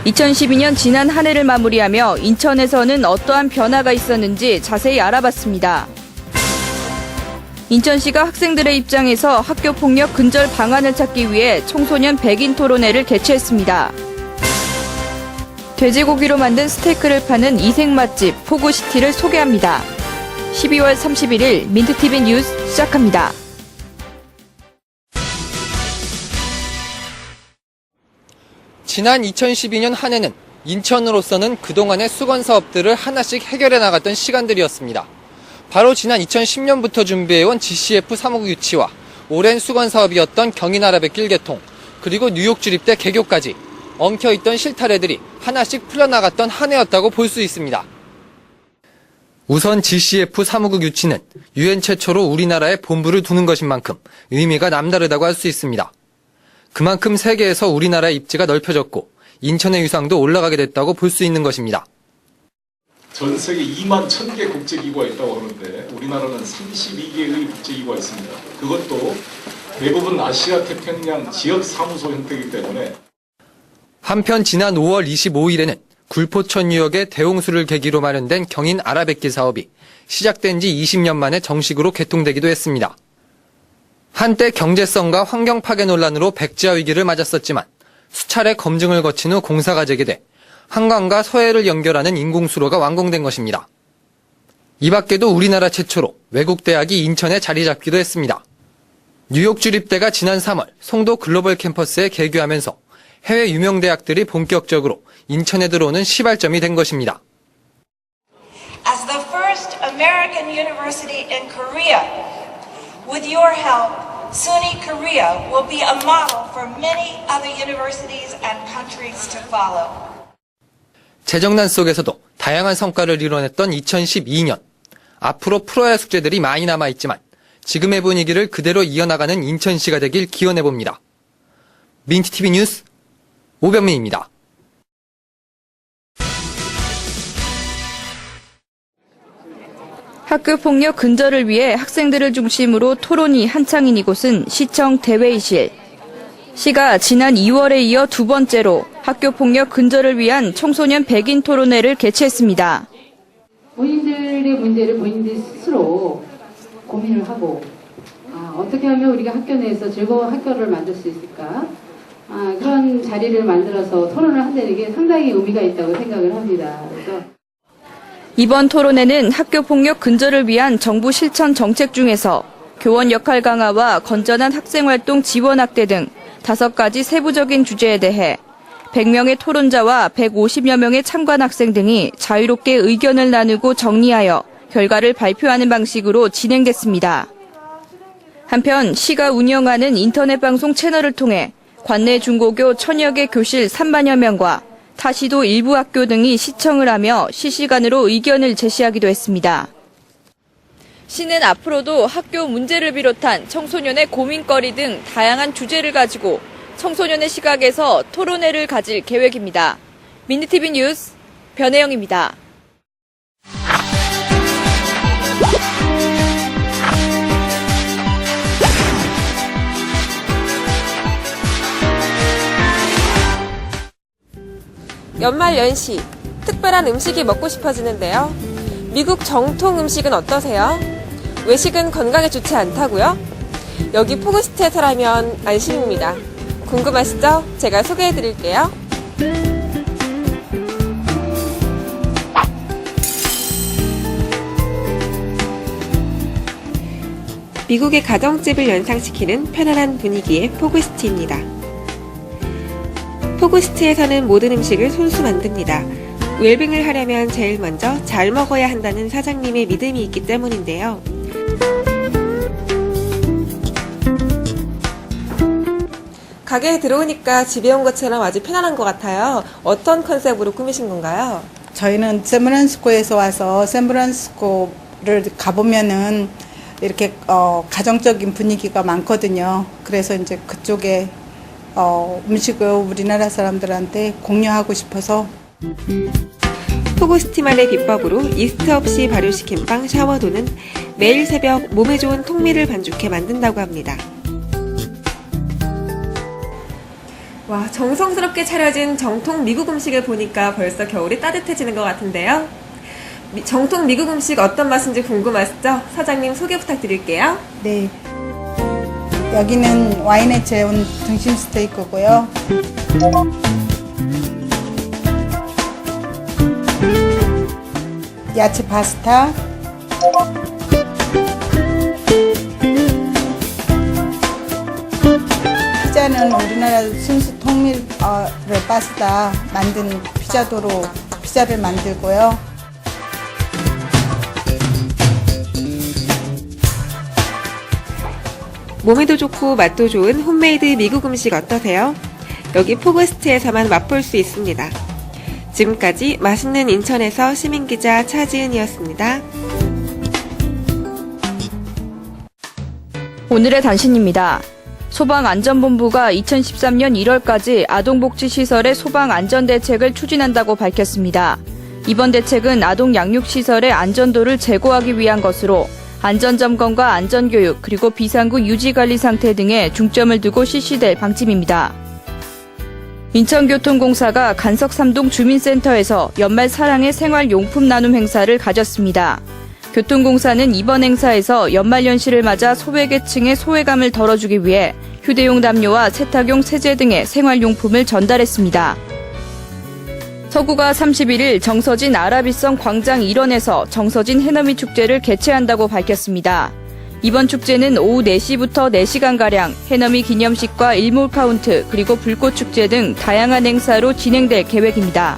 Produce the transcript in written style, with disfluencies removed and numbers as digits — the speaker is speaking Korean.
2012년 지난 한 해를 마무리하며 인천에서는 어떠한 변화가 있었는지 자세히 알아봤습니다. 인천시가 학생들의 입장에서 학교폭력 근절 방안을 찾기 위해 청소년 백인 토론회를 개최했습니다. 돼지고기로 만든 스테이크를 파는 이색 맛집 포구시티를 소개합니다. 12월 31일 민트TV 뉴스 시작합니다. 지난 2012년 한 해는 인천으로서는 그동안의 수건 사업들을 하나씩 해결해 나갔던 시간들이었습니다. 바로 지난 2010년부터 준비해온 GCF 사무국 유치와 오랜 수건 사업이었던 경인아라뱃길 개통, 그리고 뉴욕 주립대 개교까지 엉켜있던 실타래들이 하나씩 풀려나갔던 한 해였다고 볼 수 있습니다. 우선 GCF 사무국 유치는 UN 최초로 우리나라에 본부를 두는 것인 만큼 의미가 남다르다고 할 수 있습니다. 그만큼 세계에서 우리나라의 입지가 넓혀졌고 인천의 위상도 올라가게 됐다고 볼 수 있는 것입니다. 전 세계 2만 1,000개 국제기구가 있다고 하는데 우리나라는 32개의 국제기구가 있습니다. 그것도 대부분 아시아 태평양 지역 사무소 형태이기 때문에. 한편 지난 5월 25일에는 굴포천 유역의 대홍수를 계기로 마련된 경인 아라뱃길 사업이 시작된 지 20년 만에 정식으로 개통되기도 했습니다. 한때 경제성과 환경 파괴 논란으로 백지화 위기를 맞았었지만 수차례 검증을 거친 후 공사가 재개돼 한강과 서해를 연결하는 인공수로가 완공된 것입니다. 이 밖에도 우리나라 최초로 외국 대학이 인천에 자리 잡기도 했습니다. 뉴욕 주립대가 지난 3월 송도 글로벌 캠퍼스에 개교하면서 해외 유명 대학들이 본격적으로 인천에 들어오는 시발점이 된 것입니다. As the first American university in Korea, with your help, SUNY Korea will be a model for many other universities and countries to follow. 재정난 속에서도 다양한 성과를 이뤄냈던 2012년. 앞으로 풀어야 할 숙제들이 많이 남아있지만 지금의 분위기를 그대로 이어나가는 인천시가 되길 기원해봅니다. 민트TV 뉴스 오병민입니다. 학교폭력 근절을 위해 학생들을 중심으로 토론이 한창인 이곳은 시청 대회의실. 시가 지난 2월에 이어 두 번째로 학교폭력 근절을 위한 청소년 백인 토론회를 개최했습니다. 본인들의 문제를 본인들 스스로 고민을 하고 어떻게 하면 우리가 학교 내에서 즐거운 학교를 만들 수 있을까? 그런 자리를 만들어서 토론을 한다는 게 상당히 의미가 있다고 생각을 합니다. 그래서 이번 토론회는 학교폭력 근절을 위한 정부 실천 정책 중에서 교원 역할 강화와 건전한 학생활동 지원 확대 등 5가지 세부적인 주제에 대해 100명의 토론자와 150여 명의 참관 학생 등이 자유롭게 의견을 나누고 정리하여 결과를 발표하는 방식으로 진행됐습니다. 한편 시가 운영하는 인터넷 방송 채널을 통해 관내 중고교 1000여 개 교실 3만여 명과 타시도 일부 학교 등이 시청을 하며 실시간으로 의견을 제시하기도 했습니다. 시는 앞으로도 학교 문제를 비롯한 청소년의 고민거리 등 다양한 주제를 가지고 청소년의 시각에서 토론회를 가질 계획입니다. 민트TV 뉴스 변혜영입니다. 연말 연시, 특별한 음식이 먹고 싶어지는데요. 미국 정통 음식은 어떠세요? 외식은 건강에 좋지 않다고요? 여기 포구시티에서라면 안심입니다. 궁금하시죠? 제가 소개해드릴게요. 미국의 가정집을 연상시키는 편안한 분위기의 포구시티입니다. 포구시티에서는 모든 음식을 손수 만듭니다. 웰빙을 하려면 제일 먼저 잘 먹어야 한다는 사장님의 믿음이 있기 때문인데요. 가게에 들어오니까 집에 온 것처럼 아주 편안한 것 같아요. 어떤 컨셉으로 꾸미신 건가요? 저희는 샌프란시스코에서 와서 샌프란시스코를 가보면은 이렇게 가정적인 분위기가 많거든요. 그래서 이제 그쪽에 음식을 우리나라 사람들한테 공유하고 싶어서. 포구시티만의 비법으로 이스트 없이 발효시킨 빵 샤워도는 매일 새벽 몸에 좋은 통밀을 반죽해 만든다고 합니다. 와, 정성스럽게 차려진 정통 미국 음식을 보니까 벌써 겨울이 따뜻해지는 것 같은데요. 정통 미국 음식 어떤 맛인지 궁금하시죠? 사장님 소개 부탁드릴게요. 네. 여기는 와인에 재운 등심 스테이크고요. 야채 파스타. 피자는 우리나라 순수 통밀 파스타 만든 피자도로 피자를 만들고요. 몸에도 좋고 맛도 좋은 홈메이드 미국 음식 어떠세요? 여기 포그스트에서만 맛볼 수 있습니다. 지금까지 맛있는 인천에서 시민기자 차지은이었습니다. 오늘의 단신입니다. 소방안전본부가 2013년 1월까지 아동복지시설의 소방안전대책을 추진한다고 밝혔습니다. 이번 대책은 아동 양육시설의 안전도를 제고하기 위한 것으로 안전점검과 안전교육 그리고 비상구 유지관리 상태 등에 중점을 두고 실시될 방침입니다. 인천교통공사가 간석 3동 주민센터에서 연말 사랑의 생활용품 나눔 행사를 가졌습니다. 교통공사는 이번 행사에서 연말연시를 맞아 소외계층의 소외감을 덜어주기 위해 휴대용 담요와 세탁용 세제 등의 생활용품을 전달했습니다. 서구가 31일 정서진 아라비성 광장 일원에서 정서진 해넘이 축제를 개최한다고 밝혔습니다. 이번 축제는 오후 4시부터 4시간가량 해넘이 기념식과 일몰 카운트 그리고 불꽃축제 등 다양한 행사로 진행될 계획입니다.